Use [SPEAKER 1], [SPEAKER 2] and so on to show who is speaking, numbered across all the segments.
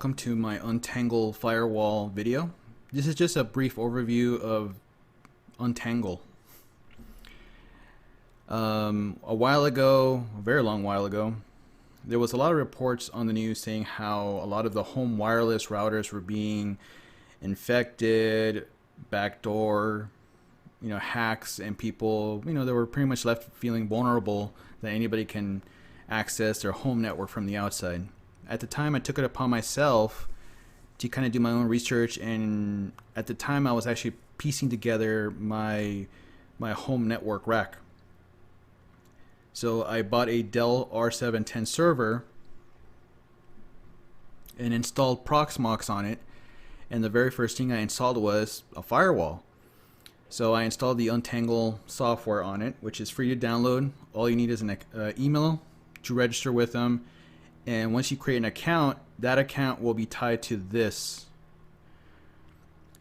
[SPEAKER 1] welcome to my Untangle Firewall video. This is just a brief overview of Untangle. A while ago, a very long while ago, there was a lot of reports on the news saying how a lot of the home wireless routers were being infected, backdoor, hacks, and people, they were pretty much left feeling vulnerable that anybody can access their home network from the outside. At the time, I took it upon myself to kind of do my own research, and at the time I was actually piecing together my home network rack. So I bought a Dell R710 server and installed Proxmox on it, and the very first thing I installed was a firewall. So I installed the Untangle software on it, which is free to download. All you need is an email to register with them, and once you create an account, that account will be tied to this.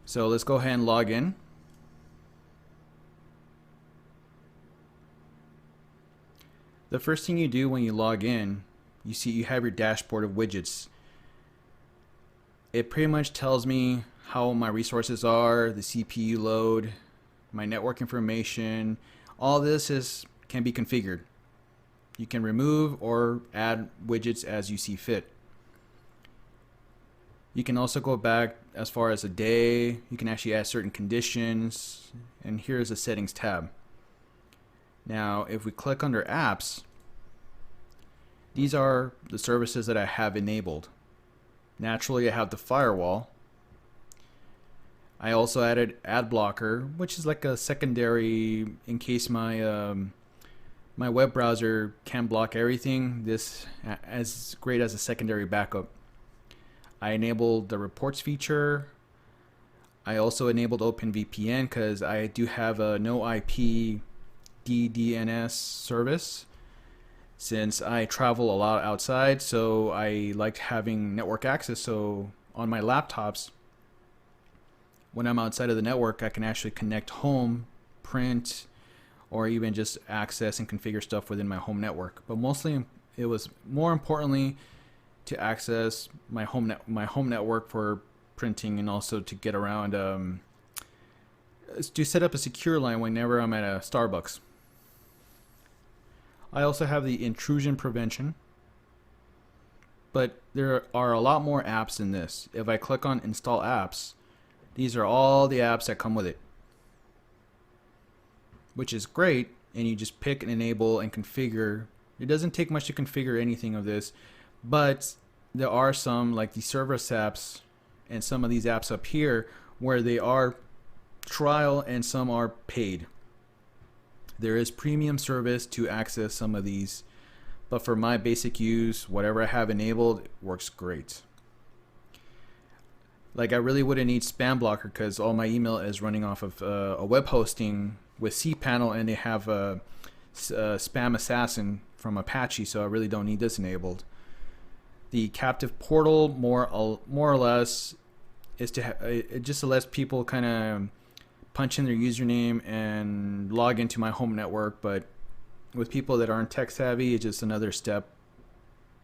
[SPEAKER 1] So let's go ahead and log in. The first thing you do when you log in, you have your dashboard of widgets. It pretty much tells me how my resources are, the CPU load, my network information. All this can be configured. You can remove or add widgets as you see fit. You can also go back as far as a day. You can actually add certain conditions, and here's the settings tab. Now if we click under apps, these are the services that I have enabled. Naturally, I have the firewall. I also added ad blocker, which is like a secondary in case my web browser can block everything. This as great as a secondary backup. I enabled the reports feature. I also enabled OpenVPN because I do have a no IP DDNS service since I travel a lot outside, so I liked having network access. So on my laptops, when I'm outside of the network, I can actually connect home, print, or even just access and configure stuff within my home network. But mostly it was more importantly to access my home network for printing, and also to get around to set up a secure line whenever I'm at a Starbucks. I also have the intrusion prevention, but there are a lot more apps in this. If I click on install apps, these are all the apps that come with it, which is great, and you just pick and enable and configure. It doesn't take much to configure anything of this, but there are some, like the service apps and some of these apps up here, where they are trial and some are paid. There is premium service to access some of these, but for my basic use, whatever I have enabled, it works great. Like I really wouldn't need spam blocker because all my email is running off of a web hosting with cPanel, and they have a spam assassin from Apache, so I really don't need this enabled. The captive portal, more or less, is it just lets people kind of punch in their username and log into my home network. But with people that aren't tech savvy, it's just another step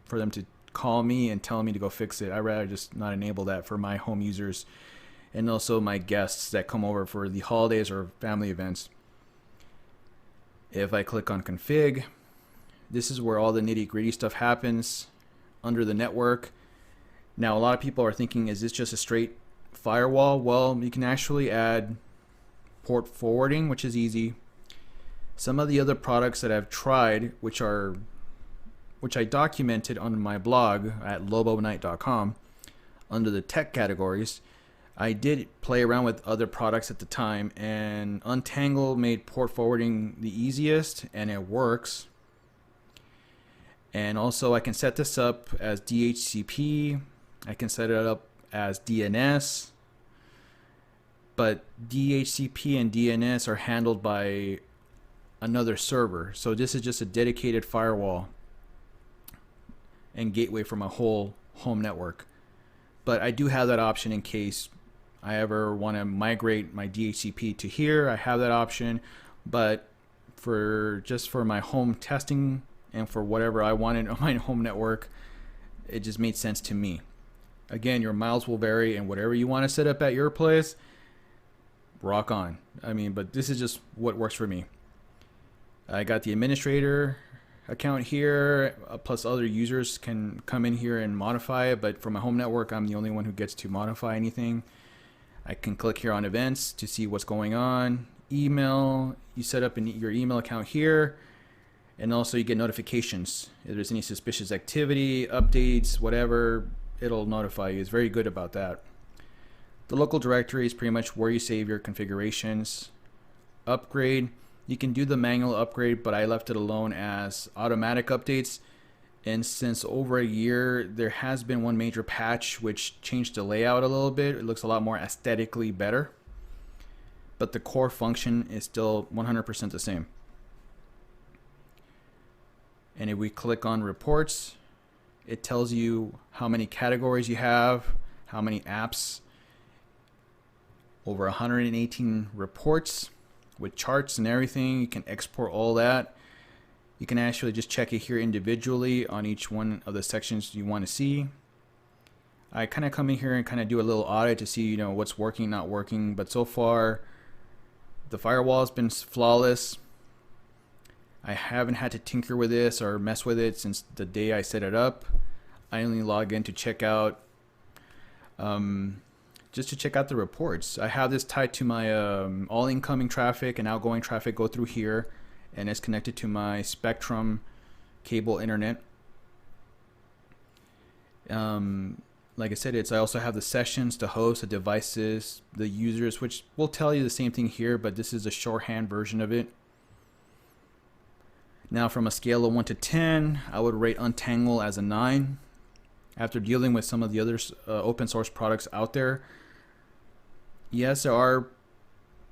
[SPEAKER 1] for them to call me and tell me to go fix it. I'd rather just not enable that for my home users and also my guests that come over for the holidays or family events. If I click on config, this is where all the nitty-gritty stuff happens under the network. Now a lot of people are thinking, is this just a straight firewall? Well, you can actually add port forwarding, which is easy. Some of the other products that I've tried, which I documented on my blog at lobonight.com under the tech categories, I did play around with other products at the time, and Untangle made port forwarding the easiest, and it works. And also I can set this up as DHCP. I can set it up as DNS, but DHCP and DNS are handled by another server. So this is just a dedicated firewall and gateway for my whole home network. But I do have that option in case I ever want to migrate my DHCP to here. I have that option, but for my home testing and for whatever I wanted on my home network, it just made sense to me. Again, your miles will vary, and whatever you want to set up at your place, rock on. I mean, but this is just what works for me. I got the administrator account here, plus other users can come in here and modify it, but for my home network, I'm the only one who gets to modify anything. I can click here on events to see what's going on. Email, you set up your email account here, and also you get notifications. If there's any suspicious activity, updates, whatever, it'll notify you. It's very good about that. The local directory is pretty much where you save your configurations. Upgrade, you can do the manual upgrade, but I left it alone as automatic updates. And since over a year, there has been one major patch which changed the layout a little bit. It looks a lot more aesthetically better, but the core function is still 100% the same. And if we click on reports, it tells you how many categories you have, how many apps, over 118 reports with charts and everything. You can export all that. You can actually just check it here individually on each one of the sections you want to see. I kind of come in here and kind of do a little audit to see, you know, what's working, not working. But so far, the firewall has been flawless. I haven't had to tinker with this or mess with it since the day I set it up. I only log in to check out, just to check out the reports. I have this tied to my all incoming traffic and outgoing traffic go through here, and it's connected to my Spectrum cable internet. Like I said, I also have the sessions, the hosts, the devices, the users, which will tell you the same thing here, but this is a shorthand version of it. Now, from a scale of 1 to 10, I would rate Untangle as a 9. After dealing with some of the other open source products out there, yes, there are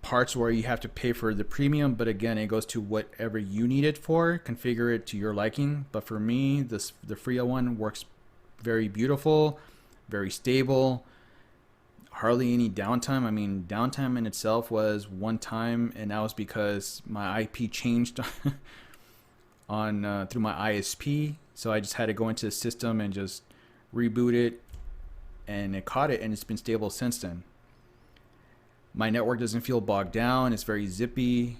[SPEAKER 1] parts where you have to pay for the premium, but again, it goes to whatever you need it for. Configure it to your liking. But for me, the free one works very beautiful, very stable, hardly any downtime. I mean, downtime in itself was one time, and that was because my IP changed on through my ISP, so I just had to go into the system and just reboot it, and it caught it, and it's been stable since then. My network doesn't feel bogged down. It's very zippy.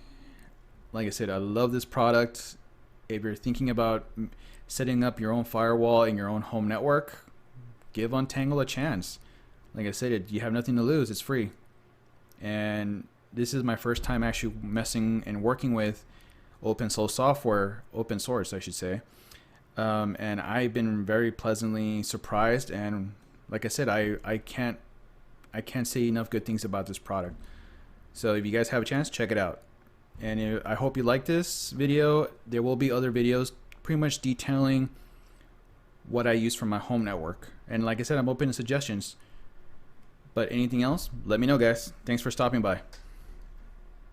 [SPEAKER 1] Like I said, I love this product. If you're thinking about setting up your own firewall in your own home network, give Untangle a chance. Like I said, you have nothing to lose. It's free. And this is my first time actually messing and working with open source software, open source, I should say. And I've been very pleasantly surprised. And like I said, I can't say enough good things about this product. So if you guys have a chance, check it out. And I hope you like this video. There will be other videos pretty much detailing what I use for my home network. And like I said, I'm open to suggestions. But anything else, let me know, guys. Thanks for stopping by.